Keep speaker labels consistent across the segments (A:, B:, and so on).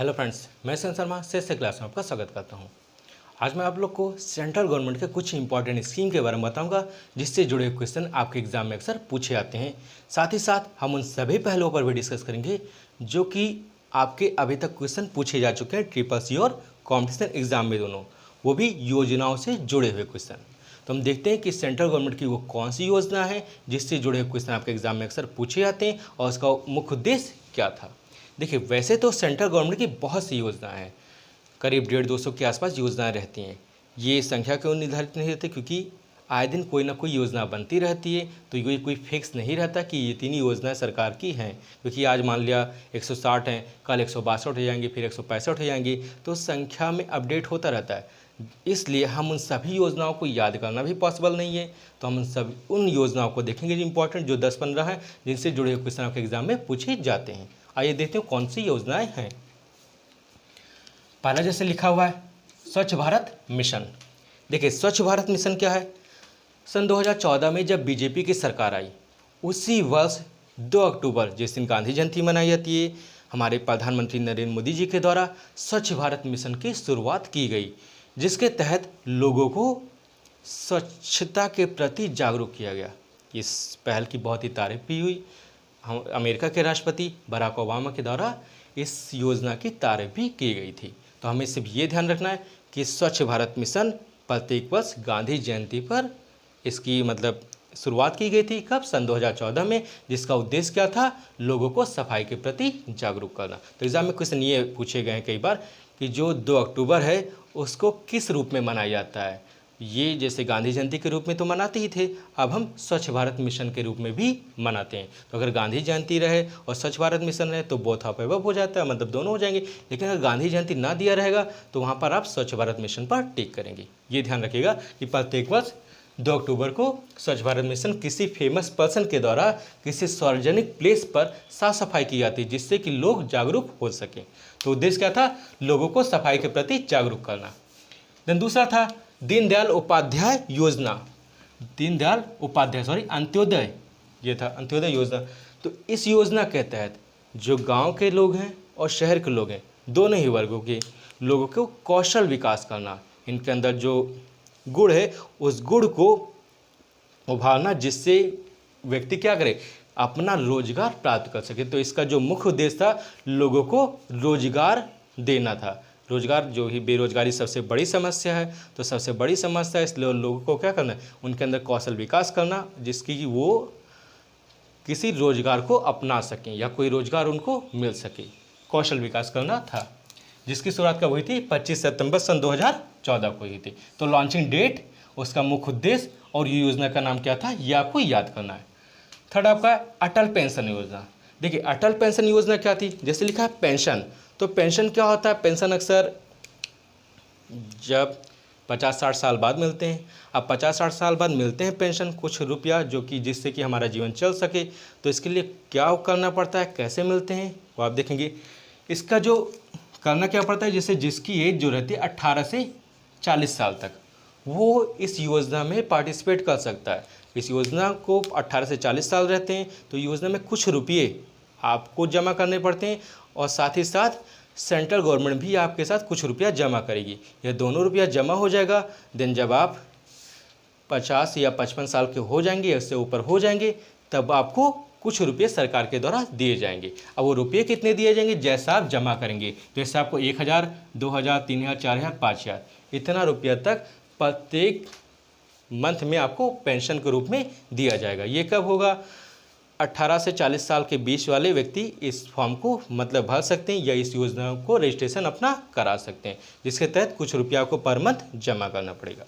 A: Hello friends, मैं सन शर्मा से class में आपका स्वागत करता हूं। आज मैं आप लोग को सेंट्रल गवर्नमेंट के कुछ इंपॉर्टेंट स्कीम के बारे में बताऊंगा जिससे जुड़े हुए क्वेश्चन आपके एग्जाम में अक्सर पूछे जाते हैं। साथ ही साथ हम उन सभी पहलुओं पर भी डिस्कस करेंगे जो कि आपके अभी तक क्वेश्चन पूछे जा चुके हैं ट्रिपल सी और कॉम्पिटिशन एग्जाम में दोनों, वो भी योजनाओं से जुड़े हुए क्वेश्चन। तो हम देखते हैं कि सेंट्रल गवर्नमेंट की वो कौन सी योजना है जिससे जुड़े हुए क्वेश्चन आपके एग्जाम में अक्सर पूछे जाते हैं और उसका मुख्य उद्देश्य क्या था। देखिए, वैसे तो सेंट्रल गवर्नमेंट की बहुत सी योजनाएं हैं, करीब 150-200 के आसपास योजनाएं रहती हैं। ये संख्या क्यों निर्धारित नहीं रहती, क्योंकि आए दिन कोई ना कोई योजना बनती रहती है, तो ये कोई फिक्स नहीं रहता कि ये 3 योजनाएं सरकार की हैं। क्योंकि आज मान लिया 160 हैं, कल 162 हो जाएंगे, फिर 165 हो जाएंगी, तो संख्या में अपडेट होता रहता है। इसलिए हम उन सभी योजनाओं को याद करना भी पॉसिबल नहीं है। तो हम उन योजनाओं को देखेंगे जो इंपॉर्टेंट, जो 10-15 हैं जिनसे जुड़े हुए क्वेश्चन आपके एग्जाम में पूछे जाते हैं। आइए देखते हैं कौन सी योजनाएं हैं। पहला जैसे लिखा हुआ है स्वच्छ भारत मिशन। देखिए, स्वच्छ भारत मिशन क्या है। सन 2014 में जब बीजेपी की सरकार आई, उसी वर्ष 2 अक्टूबर जिस दिन गांधी जयंती मनाई जाती है, हमारे प्रधानमंत्री नरेंद्र मोदी जी के द्वारा स्वच्छ भारत मिशन की शुरुआत की गई, जिसके तहत लोगों को स्वच्छता के प्रति जागरूक किया गया। इस पहल की बहुत ही तारीफ भी हुई। अमेरिका के राष्ट्रपति बराक ओबामा के द्वारा इस योजना की तारीफ भी की गई थी। तो हमें सिर्फ ये ध्यान रखना है कि स्वच्छ भारत मिशन प्रत्येक वर्ष गांधी जयंती पर इसकी शुरुआत की गई थी। कब? सन 2014 में, जिसका उद्देश्य क्या था? लोगों को सफाई के प्रति जागरूक करना। तो एग्जाम में क्वेश्चन ये पूछे गए हैं कई बार कि जो 2 अक्टूबर है उसको किस रूप में मनाया जाता है। ये जैसे गांधी जयंती के रूप में तो मनाते ही थे, अब हम स्वच्छ भारत मिशन के रूप में भी मनाते हैं। तो अगर गांधी जयंती रहे और स्वच्छ भारत मिशन रहे तो बोथ ऑफ एबव हो जाता है, दोनों हो जाएंगे। लेकिन अगर गांधी जयंती ना दिया रहेगा तो वहाँ पर आप स्वच्छ भारत मिशन पर टिक करेंगे। ये ध्यान रखिएगा कि प्रत्येक वर्ष 2 अक्टूबर को स्वच्छ भारत मिशन किसी फेमस पर्सन के द्वारा किसी सार्वजनिक प्लेस पर साफ सफाई की जाती है, जिससे कि लोग जागरूक हो सकें। तो उद्देश्य क्या था? लोगों को सफाई के प्रति जागरूक करना। देन दूसरा था दीनदयाल उपाध्याय योजना। दीनदयाल उपाध्याय अंत्योदय, ये था अंत्योदय योजना। तो इस योजना के तहत जो गांव के लोग हैं और शहर के लोग हैं, दोनों ही वर्गों के लोगों को कौशल विकास करना, इनके अंदर जो गुण है उस गुण को उभारना, जिससे व्यक्ति क्या करे? अपना रोजगार प्राप्त कर सके। तो इसका जो मुख्य उद्देश्य था, लोगों को रोजगार देना था। रोजगार, जो ही बेरोजगारी सबसे बड़ी समस्या है, तो सबसे बड़ी समस्या है, इसलिए लोगों को क्या करना है? उनके अंदर कौशल विकास करना, जिसकी कि वो किसी रोजगार को अपना सकें या कोई रोजगार उनको मिल सके। कौशल विकास करना था, जिसकी शुरुआत कब हुई थी? 25 सितंबर सन 2014 को हुई थी। तो लॉन्चिंग डेट, उसका मुख्य उद्देश्य और ये योजना का नाम क्या था, ये आपको याद करना है। थर्ड आपका अटल पेंशन योजना। देखिए, अटल पेंशन योजना क्या थी? जैसे लिखा है पेंशन, तो पेंशन क्या होता है? पेंशन अक्सर जब 50-60 साल बाद मिलते हैं। अब 50-60 साल बाद मिलते हैं पेंशन, कुछ रुपया, जो कि जिससे कि हमारा जीवन चल सके। तो इसके लिए क्या करना पड़ता है, कैसे मिलते हैं, वो आप देखेंगे। इसका जो करना क्या पड़ता है, जैसे जिसकी एज जो रहती है 18 से 40 साल तक, वो इस योजना में पार्टिसिपेट कर सकता है। इस योजना को 18 से 40 साल रहते हैं, तो योजना में कुछ रुपये आपको जमा करने पड़ते हैं और साथ ही साथ सेंट्रल गवर्नमेंट भी आपके साथ कुछ रुपया जमा करेगी। यह दोनों रुपया जमा हो जाएगा। देन जब आप 50 या 55 साल के हो जाएंगे, इससे ऊपर हो जाएंगे, तब आपको कुछ रुपये सरकार के द्वारा दिए जाएंगे। अब वो रुपये कितने दिए जाएंगे? जैसा आप जमा करेंगे। जैसे आपको 1000, 2000, 3000, 4000, 5000, इतना रुपया तक प्रत्येक मंथ में आपको पेंशन के रूप में दिया जाएगा। ये कब होगा? 18 से 40 साल के बीच वाले व्यक्ति इस फॉर्म को भर सकते हैं या इस योजना को रजिस्ट्रेशन अपना करा सकते हैं, जिसके तहत कुछ रुपया आपको पर मंथ जमा करना पड़ेगा।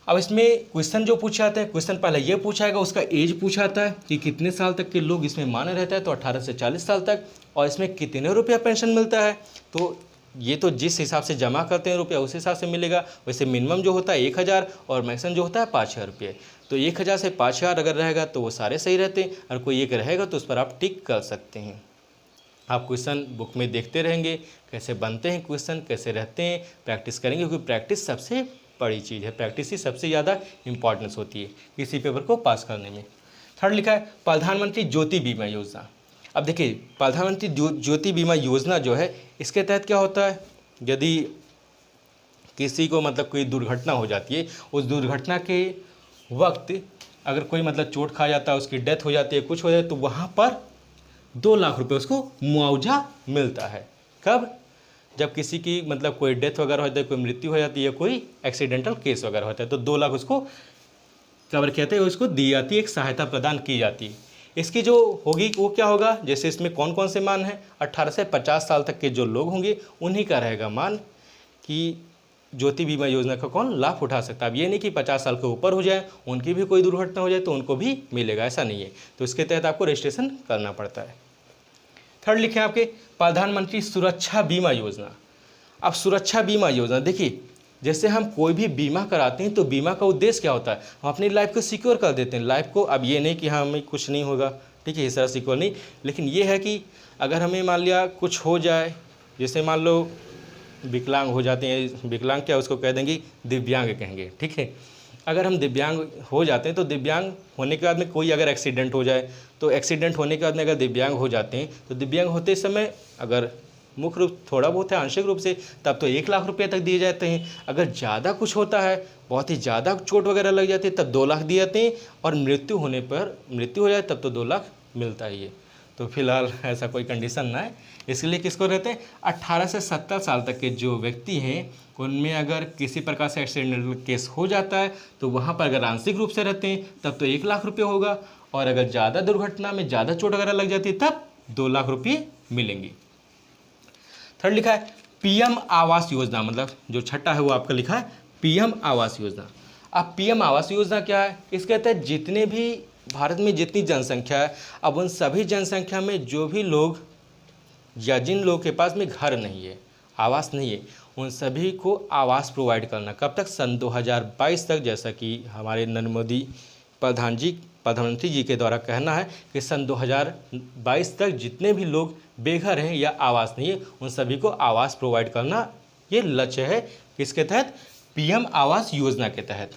A: अब इसमें क्वेश्चन जो पूछा जाता है, क्वेश्चन पहले ये पूछा जाएगा, उसका एज पूछा जाता है कि कितने साल तक के लोग इसमें माने रहता है, तो 18 से 40 साल तक, और इसमें कितने रुपया पेंशन मिलता है। तो ये तो जिस हिसाब से जमा करते हैं रुपया उस हिसाब से मिलेगा। वैसे मिनिमम जो होता है 1000 और मैक्सिमम जो होता है 5000 रुपये। तो 1000 से 5000 अगर रहेगा तो वो सारे सही रहते हैं, और कोई एक रहेगा तो उस पर आप टिक कर सकते हैं। आप क्वेश्चन बुक में देखते रहेंगे कैसे बनते हैं क्वेश्चन, कैसे रहते हैं, प्रैक्टिस करेंगे, क्योंकि प्रैक्टिस सबसे बड़ी चीज़ है। प्रैक्टिस ही सबसे ज़्यादा इंपॉर्टेंस होती है किसी पेपर को पास करने में। थर्ड लिखा है प्रधानमंत्री ज्योति बीमा योजना। अब देखिए प्रधानमंत्री ज्योति बीमा योजना जो है, इसके तहत क्या होता है, यदि किसी को मतलब कोई दुर्घटना हो जाती है, उस दुर्घटना के वक्त अगर कोई मतलब चोट खा जाता है, उसकी डेथ हो जाती है, कुछ हो जाए, तो वहाँ पर 2 लाख रुपए उसको मुआवजा मिलता है। कब? जब किसी की मतलब कोई डेथ वगैरह होती है, कोई मृत्यु हो जाती है, कोई एक्सीडेंटल केस वगैरह होता है, तो 2 लाख उसको कवर कहते हैं, उसको दी जाती है, एक सहायता प्रदान की जाती है। इसकी जो होगी वो क्या होगा, जैसे इसमें कौन कौन से मान हैं, 18 से 50 साल तक के जो लोग होंगे उन्हीं का रहेगा मान कि ज्योति बीमा योजना का कौन लाभ उठा सकता है। अब ये नहीं कि 50 साल के ऊपर हो जाए, उनकी भी कोई दुर्घटना हो जाए तो उनको भी मिलेगा, ऐसा नहीं है। तो इसके तहत आपको रजिस्ट्रेशन करना पड़ता है। थर्ड लिखे आपके प्रधानमंत्री सुरक्षा बीमा योजना। अब सुरक्षा बीमा योजना देखिए, जैसे हम कोई भी बीमा कराते हैं तो बीमा का उद्देश्य क्या होता है, हम अपनी लाइफ को सिक्योर कर देते हैं, लाइफ को। अब ये नहीं कि हाँ हमें कुछ नहीं होगा, ठीक है, इस तरह सिक्योर नहीं, लेकिन ये है कि अगर हमें मान लिया कुछ हो जाए, जैसे मान लो विकलांग हो जाते हैं, विकलांग क्या उसको कह देंगे, दिव्यांग कहेंगे, ठीक है। अगर हम दिव्यांग हो जाते हैं तो दिव्यांग होने के बाद में कोई अगर एक्सीडेंट हो जाए, तो एक्सीडेंट होने के बाद में अगर दिव्यांग हो जाते हैं तो दिव्यांग होते समय अगर मुख्य रूप थोड़ा बहुत है आंशिक रूप से, तब तो 1 लाख रुपये तक दिए जाते हैं। अगर ज़्यादा कुछ होता है, बहुत ही ज़्यादा चोट वगैरह लग जाती है, तब 2 लाख दिए जाते हैं, और मृत्यु होने पर मृत्यु हो जाए तब तो 2 लाख मिलता ही है। तो फिलहाल ऐसा कोई कंडीशन ना है, इसलिए किसको रहते हैं, 18 से 70 साल तक के जो व्यक्ति हैं उनमें अगर किसी प्रकार से एक्सीडेंटल केस हो जाता है तो वहाँ पर अगर आंशिक रूप से रहते हैं तब तो 1 लाख रुपये होगा, और अगर ज़्यादा दुर्घटना में ज़्यादा चोट वगैरह लग जाती है तब 2 लाख रुपये मिलेंगे। थर्ड लिखा है पीएम आवास योजना, मतलब जो छठा है वो आपका लिखा है पीएम आवास योजना। अब पीएम आवास योजना क्या है, इसके तहत जितने भी भारत में जितनी जनसंख्या है, अब उन सभी जनसंख्या में जो भी लोग या जिन लोगों के पास में घर नहीं है, आवास नहीं है, उन सभी को आवास प्रोवाइड करना। कब तक? सन 2022 तक, जैसा कि हमारे नरेंद्र मोदी प्रधानमंत्री जी के द्वारा कहना है कि सन 2022 तक जितने भी लोग बेघर हैं या आवास नहीं है, उन सभी को आवास प्रोवाइड करना, ये लक्ष्य है। किसके तहत? पीएम आवास योजना के तहत।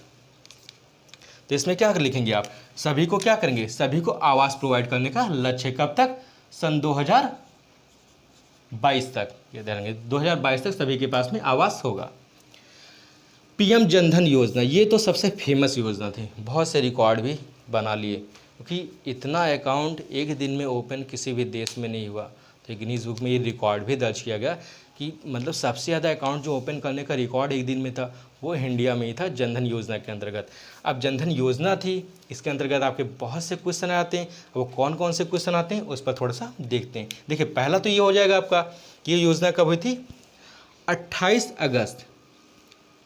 A: तो इसमें क्या लिखेंगे आप, सभी को क्या करेंगे, सभी को आवास प्रोवाइड करने का लक्ष्य। कब तक? सन 2022 तक, ये देंगे 2022 तक सभी के पास में आवास होगा। पीएम जनधन योजना, ये तो सबसे फेमस योजना थी, बहुत से रिकॉर्ड भी बना लिए, क्योंकि इतना अकाउंट एक दिन में ओपन किसी भी देश में नहीं हुआ। तो गिनीज बुक में ये रिकॉर्ड भी दर्ज किया गया कि मतलब सबसे ज़्यादा अकाउंट जो ओपन करने का रिकॉर्ड एक दिन में था वो इंडिया में ही था, जनधन योजना के अंतर्गत। अब जनधन योजना थी, इसके अंतर्गत आपके बहुत से क्वेश्चन आते हैं। वो कौन कौन से क्वेश्चन आते हैं उस पर थोड़ा सा देखते हैं। देखिए पहला तो ये हो जाएगा आपका, ये योजना कब हुई थी? 28 अगस्त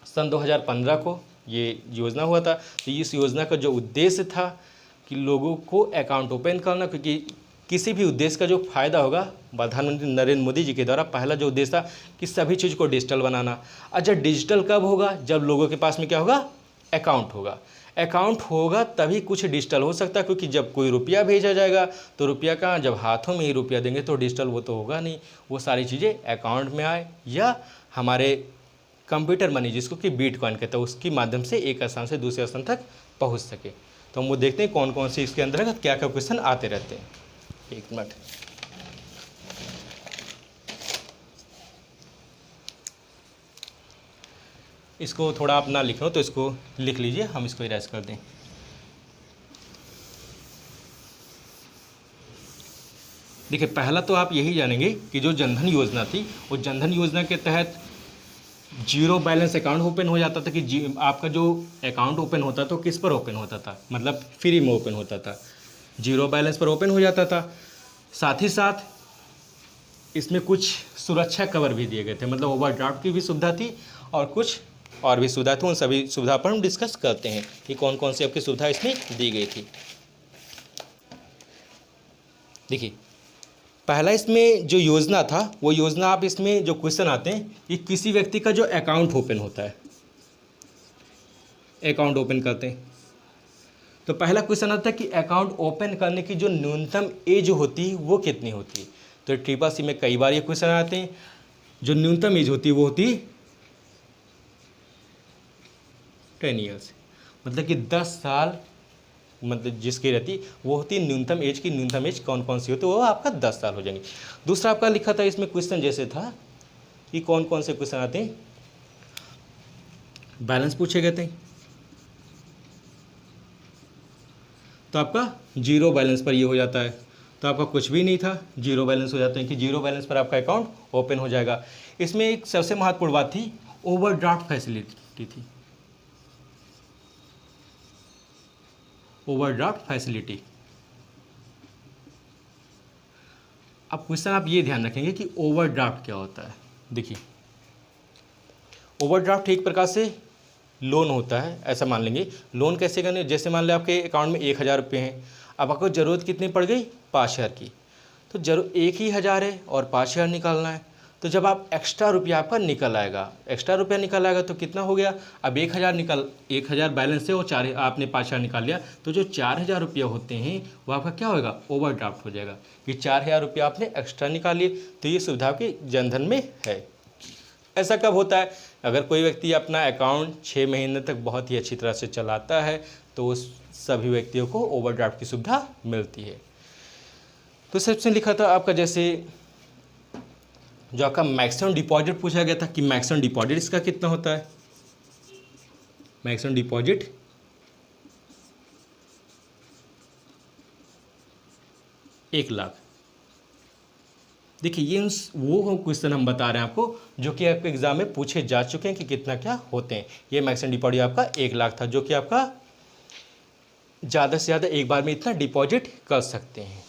A: सन 2015 को ये योजना हुआ था। तो इस योजना का जो उद्देश्य था कि लोगों को अकाउंट ओपन करना, क्योंकि किसी भी उद्देश्य का जो फ़ायदा होगा, प्रधानमंत्री नरेंद्र मोदी जी के द्वारा पहला जो उद्देश्य था कि सभी चीज़ को डिजिटल बनाना। अच्छा, डिजिटल कब होगा? जब लोगों के पास में क्या होगा? अकाउंट होगा। अकाउंट होगा तभी कुछ डिजिटल हो सकता है, क्योंकि जब कोई रुपया भेजा जाएगा तो रुपया कहाँ, जब हाथों में ही रुपया देंगे तो डिजिटल वो तो होगा नहीं। वो सारी चीज़ें अकाउंट में आए या हमारे कंप्यूटर मनी, जिसको कि बिटकॉइन कहते हैं, उसके माध्यम से एक स्थान से दूसरे स्थान तक पहुंच सके। तो हम वो देखते हैं कौन कौन से इसके अंतर्गत क्या क्या क्वेश्चन आते रहते हैं। एक मिनट, इसको थोड़ा आप ना लिखो तो इसको लिख लीजिए, हम इसको इरेज कर दें। देखिए पहला तो आप यही जानेंगे कि जो जनधन योजना थी, वो जनधन योजना के तहत जीरो बैलेंस अकाउंट ओपन हो जाता था कि आपका जो अकाउंट ओपन होता तो किस पर ओपन होता था, मतलब फ्री में ओपन होता था, जीरो बैलेंस पर ओपन हो जाता था। साथ ही साथ इसमें कुछ सुरक्षा कवर भी दिए गए थे, मतलब ओवरड्राफ्ट की भी सुविधा थी और कुछ और भी सुविधा थी। उन सभी सुविधा पर हम डिस्कस करते हैं कि कौन कौन सी आपकी सुविधा इसमें दी गई थी। देखिए पहला इसमें जो योजना था, वो योजना आप इसमें जो क्वेश्चन आते हैं कि किसी व्यक्ति का जो अकाउंट ओपन होता है, अकाउंट ओपन करते हैं, तो पहला क्वेश्चन आता है कि अकाउंट ओपन करने की जो न्यूनतम एज होती है वो कितनी होती है। तो ट्रिपल सी में कई बार ये क्वेश्चन आते हैं, जो न्यूनतम एज होती है वो होती 10 ईयर्स, मतलब कि 10 साल मतलब जिसकी रहती वो होती न्यूनतम एज की। न्यूनतम एज कौन कौन सी होती है, वो आपका 10 साल हो जाएंगी। दूसरा आपका लिखा था इसमें क्वेश्चन जैसे था कि कौन कौन से क्वेश्चन आते हैं, बैलेंस पूछे गए थे, तो आपका जीरो बैलेंस पर ये हो जाता है, तो आपका कुछ भी नहीं था, जीरो बैलेंस हो जाते हैं कि जीरो बैलेंस पर आपका अकाउंट ओपन हो जाएगा। इसमें एक सबसे महत्वपूर्ण बात थी, ओवरड्राफ्ट फैसिलिटी थी, ओवरड्राफ्ट फैसिलिटी। अब क्वेश्चन आप ये ध्यान रखेंगे कि ओवरड्राफ्ट क्या होता है। देखिए, ओवरड्राफ्ट एक प्रकार से लोन होता है, ऐसा मान लेंगे। लोन कैसे करने, जैसे मान लें आपके अकाउंट में 1000 रुपये हैं, अब आपको ज़रूरत कितनी पड़ गई, 5000 की, तो जरूर 1000 ही है और 5000 निकालना है। तो जब आप एक्स्ट्रा रुपया आपका निकल आएगा, एक्स्ट्रा रुपया निकल आएगा तो कितना हो गया, अब 1000 बैलेंस से वो 4 आपने 5000 निकाल लिया, तो जो 4000 रुपया होते हैं वो आपका क्या होगा, ओवरड्राफ्ट हो जाएगा कि 4000 रुपया आपने एक्स्ट्रा निकाल लिए। तो ये सुविधा आपके जनधन में है। ऐसा कब होता है, अगर कोई व्यक्ति अपना अकाउंट 6 महीने तक बहुत ही अच्छी तरह से चलाता है तो उस सभी व्यक्तियों को ओवरड्राफ्ट की सुविधा मिलती है। तो सबसे लिखा था आपका जैसे जो आपका मैक्सिमम डिपॉजिट पूछा गया था कि मैक्सिमम डिपॉजिट इसका कितना होता है, मैक्सिमम डिपॉजिट 1 लाख। देखिए ये वो क्वेश्चन हम बता रहे हैं आपको जो कि आपके एग्जाम में पूछे जा चुके हैं कि कितना क्या होते हैं। ये मैक्सिमम डिपॉजिट आपका 1 लाख था, जो कि आपका ज़्यादा से ज़्यादा एक बार में इतना डिपॉजिट कर सकते हैं।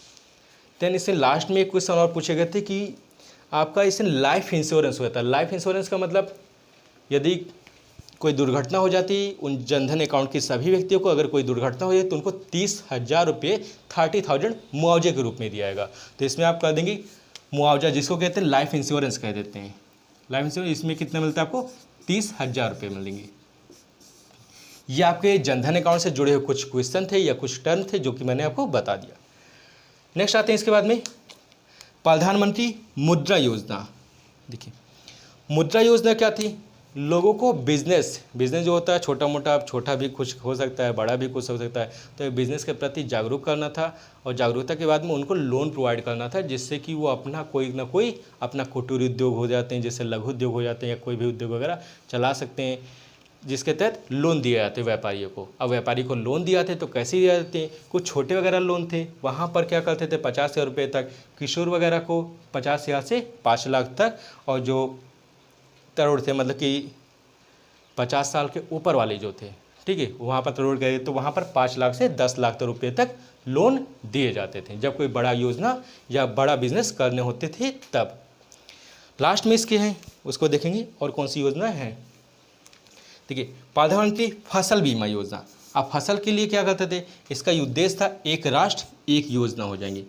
A: देन इससे लास्ट में एक क्वेश्चन और पूछे गए थे कि आपका इसमें लाइफ इंश्योरेंस होता है। लाइफ इंश्योरेंस का मतलब यदि कोई दुर्घटना हो जाती, उन जनधन अकाउंट के सभी व्यक्तियों को अगर कोई दुर्घटना हो जाए तो उनको 30,000 रुपये 30,000 मुआवजे के रूप में दिया जाएगा। तो इसमें आप कह देंगे मुआवजा, जिसको कहते हैं लाइफ इंश्योरेंस कह देते हैं। लाइफ इंश्योरेंस इसमें कितना मिलता है आपको, 30,000 रुपये मिलेंगे। ये आपके जनधन अकाउंट से जुड़े हुए कुछ क्वेश्चन थे या कुछ टर्म थे जो कि मैंने आपको बता दिया। नेक्स्ट आते हैं इसके बाद में प्रधानमंत्री मुद्रा योजना। देखिए मुद्रा योजना क्या थी, लोगों को बिजनेस जो होता है छोटा मोटा, अब छोटा भी कुछ हो सकता है, बड़ा भी कुछ हो सकता है, तो बिजनेस के प्रति जागरूक करना था और जागरूकता के बाद में उनको लोन प्रोवाइड करना था जिससे कि वो अपना कोई ना कोई अपना कुटीर उद्योग हो जाते हैं, जैसे लघु उद्योग हो जाते हैं या कोई भी उद्योग वगैरह चला सकते हैं, जिसके तहत लोन दिए जाते हैं व्यापारियों को। अब व्यापारी को लोन दिया जाते तो कैसे दिया जाते हैं, कुछ छोटे वगैरह लोन थे, वहाँ पर क्या करते थे 50,000 रुपये तक, किशोर वगैरह को 50,000 से 5 लाख तक, और जो तरुण थे मतलब कि 50 साल के ऊपर वाले जो थे, ठीक है, वहाँ पर तरुण गए तो वहाँ पर 5 लाख से 10 लाख रुपये तक लोन दिए जाते थे जब कोई बड़ा योजना या बड़ा बिजनेस करने होते थे तब। लास्ट में इसके हैं उसको देखेंगे और कौन सी योजना है। देखिए प्रधानमंत्री फसल बीमा योजना। अब फसल के लिए क्या करते थे, इसका उद्देश्य था एक राष्ट्र एक योजना हो जाएंगी।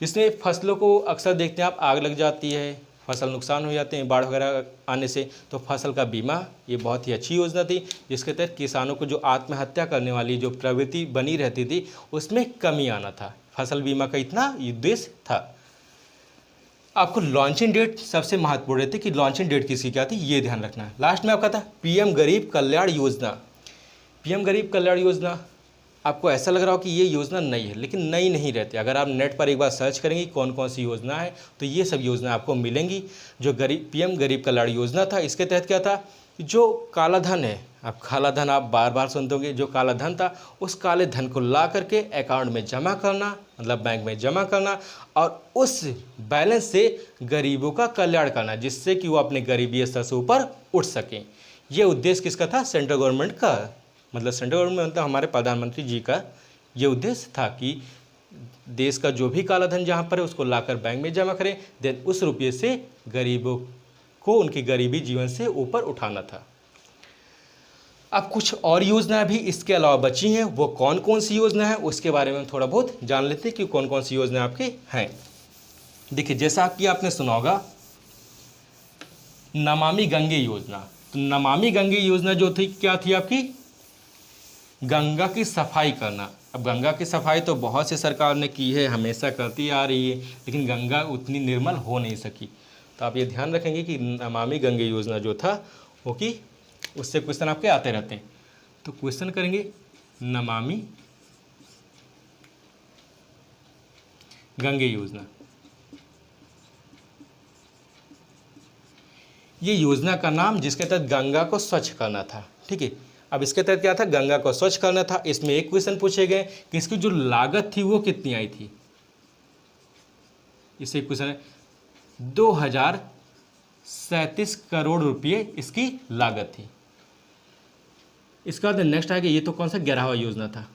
A: इसमें फसलों को अक्सर देखते हैं आप, आग लग जाती है, फसल नुकसान हो जाते हैं बाढ़ वगैरह आने से, तो फसल का बीमा ये बहुत ही अच्छी योजना थी जिसके तहत किसानों को जो आत्महत्या करने वाली जो प्रवृत्ति बनी रहती थी उसमें कमी आना था। फसल बीमा का इतना उद्देश्य था। आपको लॉन्चिंग डेट सबसे महत्वपूर्ण रहती है कि लॉन्चिंग डेट किसकी क्या थी, ये ध्यान रखना है। लास्ट में आपका था पीएम गरीब कल्याण योजना। पीएम गरीब कल्याण योजना आपको ऐसा लग रहा हो कि ये योजना नई है, लेकिन नई नहीं रहती। अगर आप नेट पर एक बार सर्च करेंगे कौन कौन सी योजना है तो ये सब योजना आपको मिलेंगी। जो पीएम गरीब कल्याण योजना था, इसके तहत क्या था, जो काला धन है, अब काला धन आप बार बार सुनते होंगे, जो काला धन था उस काले धन को ला करके अकाउंट में जमा करना, मतलब बैंक में जमा करना, और उस बैलेंस से गरीबों का कल्याण करना जिससे कि वो अपने गरीबी स्तर से ऊपर उठ सकें। ये उद्देश्य किसका था, सेंट्रल गवर्नमेंट का, मतलब सेंट्रल गवर्नमेंट मतलब हमारे प्रधानमंत्री जी का ये उद्देश्य था कि देश का जो भी काला धन जहाँ पर है उसको लाकर बैंक में जमा करें, देन उस रुपये से गरीबों को उनकी गरीबी जीवन से ऊपर उठाना था। अब कुछ और योजना भी इसके अलावा बची हैं, वो कौन कौन सी योजना है उसके बारे में थोड़ा बहुत जान लेते हैं कि कौन कौन सी योजना आपके हैं। देखिए जैसा कि आपने सुना होगा नमामि गंगे योजना। तो नमामि गंगे योजना जो थी क्या थी आपकी, गंगा की सफाई करना। अब गंगा की सफाई तो बहुत सी सरकार ने की है, हमेशा करती आ रही है, लेकिन गंगा उतनी निर्मल हो नहीं सकी। तो आप ये ध्यान रखेंगे कि नमामि गंगे योजना जो था वो कि उससे क्वेश्चन आपके आते रहते हैं। तो क्वेश्चन करेंगे नमामि गंगे योजना। ये योजना का नाम जिसके तहत गंगा को स्वच्छ करना था। ठीक है, अब इसके तहत क्या था, गंगा को स्वच्छ करना था। इसमें एक क्वेश्चन पूछे गए कि इसकी जो लागत थी वो कितनी आई थी। इससे क्वेश्चन है 2037 करोड़ रुपये इसकी लागत थी। इसका बाद नेक्स्ट आएगा, ये तो कौन सा 11वां योजना था।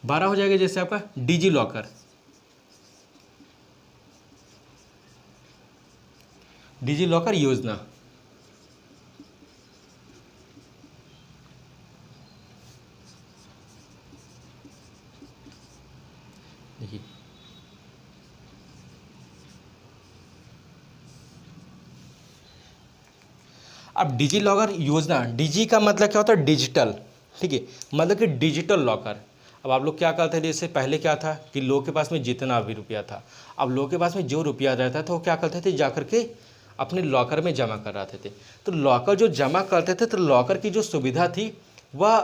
A: 12 हो जाएगा जैसे आपका डिजी लॉकर। डिजी लॉकर योजना, देखिए अब डिजी लॉकर योजना, डिजी का मतलब क्या होता है, डिजिटल। ठीक है, मतलब कि डिजिटल लॉकर। अब आप लोग क्या करते थे, जैसे पहले क्या था कि लोगों के पास में जितना भी रुपया था, अब लोगों के पास में जो रुपया रहता था वो क्या करते थे, जा करके अपने लॉकर में जमा कराते थे। तो लॉकर जो जमा करते थे, तो लॉकर की जो सुविधा थी वह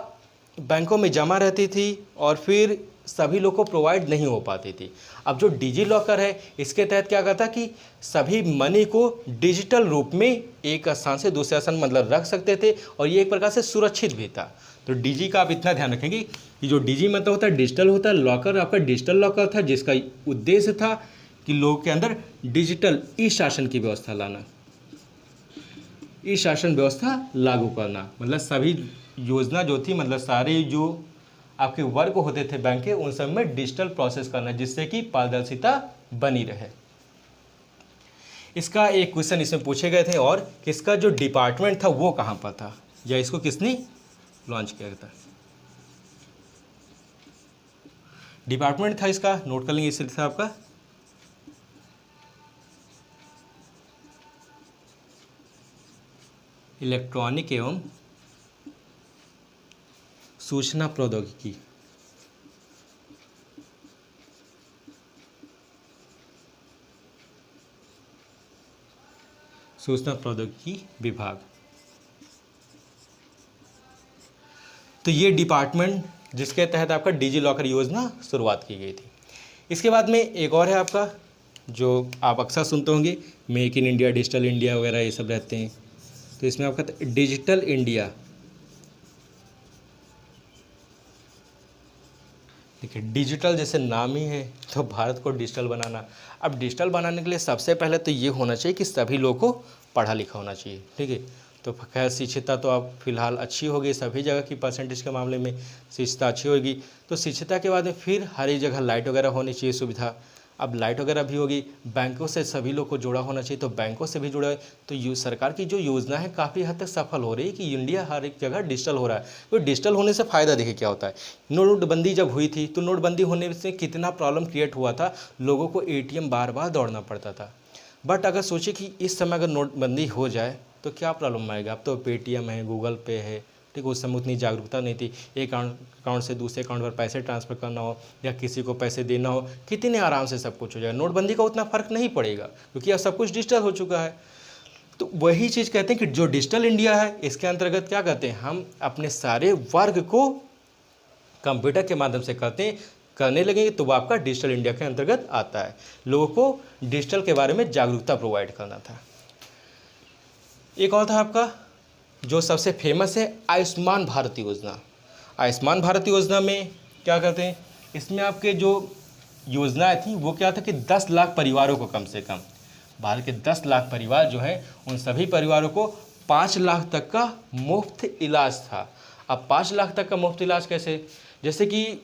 A: बैंकों में जमा रहती थी और फिर सभी लोग को प्रोवाइड नहीं हो पाती थी। अब जो डिजी लॉकर है, इसके तहत क्या करता कि सभी मनी को डिजिटल रूप में एक स्थान से दूसरे स्थान मतलब रख सकते थे और ये एक प्रकार से सुरक्षित भी था। तो डिजी का आप इतना ध्यान रखेंगे कि जो डिजी मतलब होता है डिजिटल होता है, लॉकर आपका डिजिटल लॉकर था जिसका उद्देश्य था कि लोगों के अंदर डिजिटल ई शासन की व्यवस्था लाना, ई शासन व्यवस्था लागू करना। मतलब सभी योजना जो थी, मतलब सारे जो आपके वर्क होते थे बैंक के, उन सब में डिजिटल प्रोसेस करना जिससे कि पारदर्शिता बनी रहे। इसका एक क्वेश्चन इसमें पूछे गए थे और किसका जो डिपार्टमेंट था वो कहाँ पर था या इसको किसने लॉन्च किया था। डिपार्टमेंट था इसका, नोट कर लेंगे, इसलिए था आपका इलेक्ट्रॉनिक एवं सूचना प्रौद्योगिकी। सूचना प्रौद्योगिकी विभाग। तो ये डिपार्टमेंट जिसके तहत आपका डिजी लॉकर योजना शुरुआत की गई थी। इसके बाद में एक और है आपका, जो आप अक्सर सुनते होंगे, make in India, digital India वगैरह ये सब रहते हैं। तो इसमें आपका डिजिटल इंडिया। देखिए डिजिटल जैसे नाम ही है, तो भारत को डिजिटल बनाना। अब डिजिटल बनाने के लिए सबसे पहले तो ये होना चाहिए कि सभी लोगों को पढ़ा लिखा होना चाहिए। ठीक है, तो खैर शिक्षिता तो अब फिलहाल अच्छी होगी सभी जगह की, परसेंटेज के मामले में शिक्षिता अच्छी होगी। तो शिक्षिता के बाद में फिर हर एक जगह लाइट वगैरह होनी चाहिए सुविधा। अब लाइट वगैरह भी होगी, बैंकों से सभी लोग को जुड़ा होना चाहिए, तो बैंकों से भी जुड़ा है। तो सरकार की जो योजना है काफ़ी हद तक सफल हो रही है कि इंडिया हर एक जगह डिजिटल हो रहा है। तो डिजिटल होने से फ़ायदा देखिए क्या होता है। नोटबंदी जब हुई थी तो नोटबंदी होने से कितना प्रॉब्लम क्रिएट हुआ था, लोगों को एटीएम बार बार दौड़ना पड़ता था। बट अगर सोचिए कि इस समय अगर नोटबंदी हो जाए तो क्या प्रॉब्लम आएगा। अब तो पेटीएम है, गूगल पे है, ठीक, उस समय उतनी जागरूकता नहीं थी। एक अकाउंट से दूसरे अकाउंट पर पैसे ट्रांसफ़र करना हो या किसी को पैसे देना हो, कितने आराम से सब कुछ हो जाएगा। नोटबंदी का उतना फ़र्क नहीं पड़ेगा क्योंकि अब सब कुछ डिजिटल हो चुका है। तो वही चीज़ कहते हैं कि जो डिजिटल इंडिया है इसके अंतर्गत क्या कहते हैं, हम अपने सारे वर्क को कंप्यूटर के माध्यम से करने लगेंगे तो वो आपका डिजिटल इंडिया के अंतर्गत आता है। लोगों को डिजिटल के बारे में जागरूकता प्रोवाइड करना था। एक और था आपका जो सबसे फेमस है, आयुष्मान भारत योजना। आयुष्मान भारत योजना में क्या करते हैं, इसमें आपके जो योजनाएं थी वो क्या था कि 10 लाख परिवारों को, कम से कम भारत के 10 लाख परिवार जो है उन सभी परिवारों को 5 लाख तक का मुफ्त इलाज था। अब 5 लाख तक का मुफ्त इलाज कैसे, जैसे कि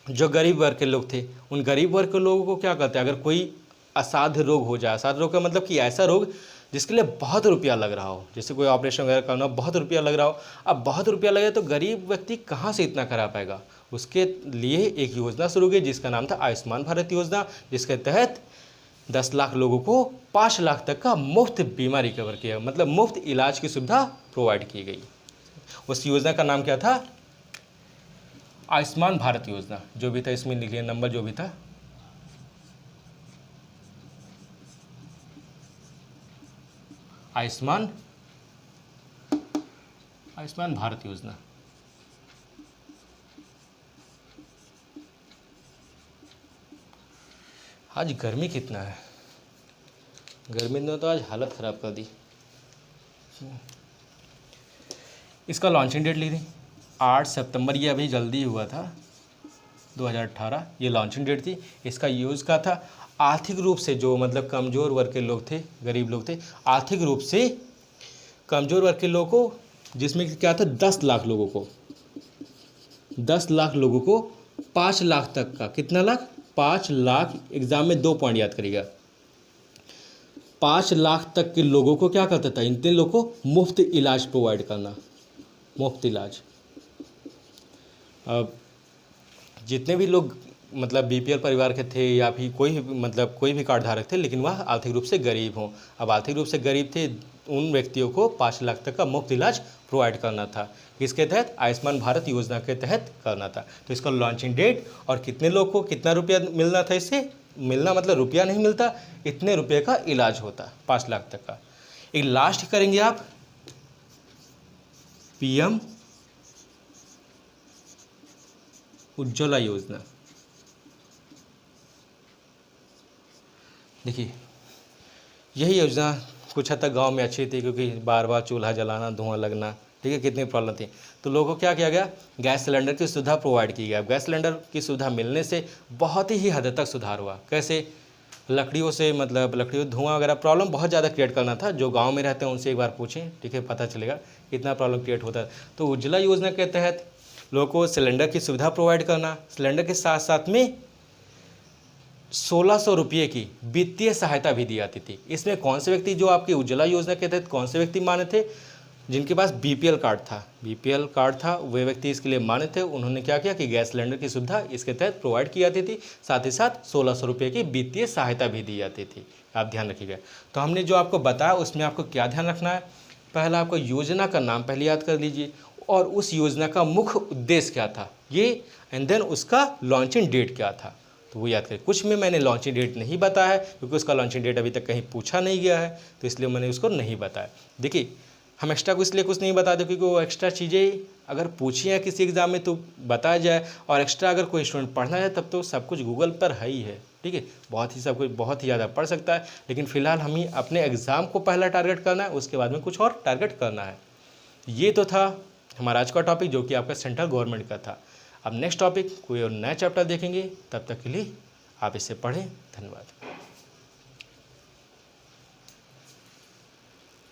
A: जो गरीब वर्ग के लोग थे, उन गरीब वर्ग के लोगों को क्या कहते हैं, अगर कोई असाध्य रोग हो जाए, असाध्य रोग का मतलब कि ऐसा रोग जिसके लिए बहुत रुपया लग रहा हो, जैसे कोई ऑपरेशन वगैरह करना हो, बहुत रुपया लग रहा हो। अब बहुत रुपया लगे तो गरीब व्यक्ति कहाँ से इतना करा पाएगा। उसके लिए एक योजना शुरू की जिसका नाम था आयुष्मान भारत योजना, जिसके तहत 10 लाख लोगों को 5 लाख तक का मुफ्त बीमा रिकवर किया, मतलब मुफ्त इलाज की सुविधा प्रोवाइड की गई। उस योजना का नाम क्या था, आयुष्मान भारत योजना। जो भी था इसमें लिखिए नंबर, जो भी था आयुष्मान भारत योजना। आज गर्मी कितना है, गर्मी ने तो आज हालत ख़राब कर दी। इसका लॉन्चिंग डेट ली थी 8 सितंबर, ये अभी जल्दी हुआ था 2018, ये लॉन्चिंग डेट थी। इसका यूज़ का था आर्थिक रूप से जो मतलब कमज़ोर वर्ग के लोग थे, गरीब लोग थे, आर्थिक रूप से कमज़ोर वर्ग के लोगों को, जिसमें क्या था 10 लाख लोगों को, 10 लाख लोगों को 5 लाख तक का, कितना लाख, 5 लाख, एग्ज़ाम में 2 पॉइंट याद करिएगा, 5 लाख तक के लोगों को क्या करता था, इतने लोगों को मुफ्त इलाज प्रोवाइड करना, मुफ्त इलाज। अब जितने भी लोग मतलब बीपीएल परिवार के थे या फिर कोई भी कार्ड धारक थे, लेकिन वह आर्थिक रूप से गरीब हों, अब आर्थिक रूप से गरीब थे, उन व्यक्तियों को 5 लाख तक का मुफ्त इलाज प्रोवाइड करना था। किसके तहत, आयुष्मान भारत योजना के तहत करना था। तो इसका लॉन्चिंग डेट और कितने लोग को कितना रुपया मिलना था, इससे मिलना मतलब रुपया नहीं मिलता, इतने रुपये का इलाज होता 5 लाख तक का। एक लास्ट करेंगे आप, पीएम उज्ज्वला योजना। देखिए यही योजना कुछ हद तक गांव में अच्छी थी, क्योंकि बार बार चूल्हा जलाना, धुआं लगना, ठीक है, कितनी प्रॉब्लम थी। तो लोगों को क्या किया गया, गैस सिलेंडर की सुविधा प्रोवाइड की गई। गैस सिलेंडर की सुविधा मिलने से बहुत ही हद तक सुधार हुआ। कैसे, लकड़ियों से मतलब लकड़ियों धुआं वगैरह प्रॉब्लम बहुत ज़्यादा क्रिएट करना था। जो गाँव में रहते हैं उनसे एक बार पूछें, ठीक है, पता चलेगा कितना प्रॉब्लम क्रिएट होता है। तो उज्ज्वला योजना के तहत लोगों को सिलेंडर की सुविधा प्रोवाइड करना, सिलेंडर के साथ साथ में 1600 रुपये की वित्तीय सहायता भी दी जाती थी। इसमें कौन से व्यक्ति, जो आपकी उज्ज्वला योजना के तहत कौन से व्यक्ति माने थे, जिनके पास बीपीएल कार्ड था, बीपीएल कार्ड था, वे व्यक्ति इसके लिए माने थे। उन्होंने क्या किया कि गैस सिलेंडर की सुविधा इसके तहत प्रोवाइड की जाती थी, साथ ही साथ 1600 रुपये की वित्तीय सहायता भी दी जाती थी। आप ध्यान रखिएगा। तो हमने जो आपको बताया उसमें आपको क्या ध्यान रखना है, पहला आपको योजना का नाम पहले याद कर लीजिए, और उस योजना का मुख्य उद्देश्य क्या था ये, एंड देन उसका लॉन्चिंग डेट क्या था, तो वो याद करें। कुछ में मैंने लॉन्चिंग डेट नहीं बताया है, क्योंकि उसका लॉन्चिंग डेट अभी तक कहीं पूछा नहीं गया है, तो इसलिए मैंने उसको नहीं बताया। देखिए हम एक्स्ट्रा को इसलिए कुछ नहीं बताते, क्योंकि वो एक्स्ट्रा चीज़ें अगर पूछी हैं किसी एग्ज़ाम में तो बताया जाए, और एक्स्ट्रा अगर कोई स्टूडेंट पढ़ना है तब तो सब कुछ गूगल पर है ही है, ठीक है, बहुत ही सब कुछ बहुत ही ज़्यादा पढ़ सकता है। लेकिन फ़िलहाल हम ही अपने एग्ज़ाम को पहला टारगेट करना है, उसके बाद में कुछ और टारगेट करना है। ये तो था हमारा आज का टॉपिक, जो कि आपका सेंट्रल गवर्नमेंट का था। अब नेक्स्ट टॉपिक कोई और नया चैप्टर देखेंगे, तब तक के लिए आप इसे पढ़ें। धन्यवाद।